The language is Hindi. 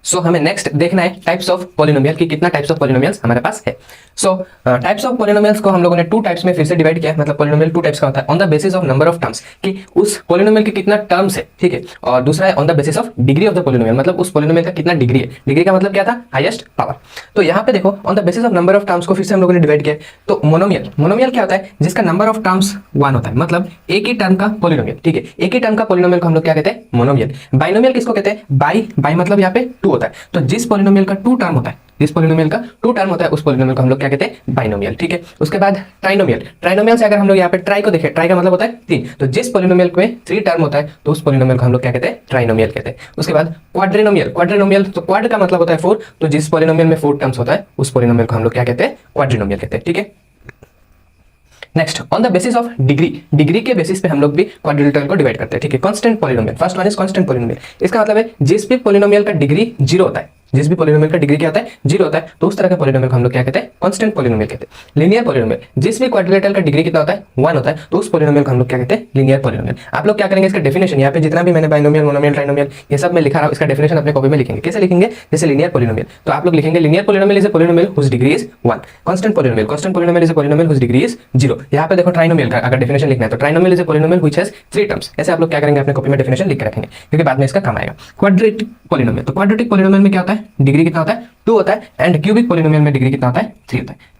सो हमें नेक्स्ट देखना है टाइप्स ऑफ पॉलिनोमियल की कितना टाइप्स ऑफ पॉलिनोमियल्स हमारे पास है। सो टाइप्स ऑफ पॉलिनोमियल्स को हम लोगों ने टू टाइप्स में फिर से डिवाइड किया है। मतलब पॉलिनोमियल टू टाइप्स का होता है, on the basis of number of terms, कि उस पॉलिनोमियल के कितना टर्म्स है, ठीक है। और दूसरा है on the basis of degree of the polynomial, मतलब उस पॉलिनोमियल का कितना डिग्री है। डिग्री का मतलब क्या था, हाईएस्ट पावर। तो यहाँ पे देखो on the basis of number of terms को फिर से हम लोगों ने डिवाइड किया। तो मोनोमियल, मोनोमियल क्या होता है, जिसका नंबर ऑफ टर्म्स 1 होता है, मतलब एक ही टर्म का पॉलिनोमियल, ठीक है। एक ही टर्म का पॉलिनोमियल को हम लोग क्या कहते हैं, मोनोमियल। बाइनोमियल किसको कहते हैं, बाई, बाई मतलब यहाँ पे 2 होता है। तो जिस पॉलिनोमियल का 2 टर्म होता है, जिस पॉलिनोमियल का 2 टर्म होता है, उस पॉलिनोमियल को हम लोग क्या कहते हैं, बाइनोमियल, ठीक है। उसके बाद ट्राइनोमियल, ट्राइनोमियल से अगर हम लोग यहाँ पे ट्राई को देखें, ट्राई का मतलब होता है 3। तो जिस पॉलिनोमियल में 3 टर्म होता है, तो उस पॉलिनोमियल को हम लोग क्या कहते हैं, ट्राइनोमियल कहते हैं। उसके बाद क्वाड्रिनोमियल, क्वाड्रिनोमियल तो क्वाड का मतलब होता है 4। तो जिस पॉलिनोमियल में 4 टर्म्स होता है, उस पॉलिनोमियल को हम लोग क्या कहते हैं, क्वाड्रिनोमियल कहते हैं, ठीक है। Next on the basis of degree, degree के बेसिस पे हम लोग भी क्वाड्रिलेटरल को डिवाइड करते हैं, ठीक है। Constant polynomial, first one is constant polynomial. इसका मतलब है जिस भी पॉलिनोमियल का डिग्री 0 होता है, जिस भी पॉलिनोमियल का डिग्री क्या होता है, 0 होता है, तो उस तरह के पॉलिनोमियल को हम लोग क्या कहते हैं, कांस्टेंट पॉलिनोमियल कहते हैं। लीनियर पॉलिनोमियल, जिस भी क्वाड्रिलेटरल का डिग्री कितना होता है, 1 होता है, तो उस पॉलिनोमियल को हम लोग क्या कहते हैं, लीनियर पॉलिनोमियल। आप लोग क्या करेंगे, इसका डेफिनेशन यहाँ पे जितना भी मैंने बाइनोमियल, मोनोमियल, ट्राइनोमियल ये सब मैं लिखा रहा हूँ, इसका डेफिनेशन अपने कॉपी में लिखेंगे। कैसे लिखेंगे, जैसे लीनियर पॉलिनोमियल, तो आप लोग लिखेंगे linear polynomial is a polynomial whose degree is 1। Constant polynomial, constant polynomial is a polynomial whose degree is 0। यहाँ पे देखो ट्राइनोमियल का अगर डेफिनेशन लिखना है, तो trinomial is a polynomial which has 3 terms. ऐसे आप लोग क्या करेंगे, अपने कॉपी में डेफिनेशन लिख के रखेंगे, क्योंकि बाद में इसका काम आएगा। क्वाड्रेटिक पॉलिनोमियल, तो क्वाड्रेटिक पॉलिनोमियल में क्या होता है, डिग्री कितना होता है, 2 होता है। एंड क्यूबिक पॉलिनोमियल में डिग्री कितना होता है, 3 होता है।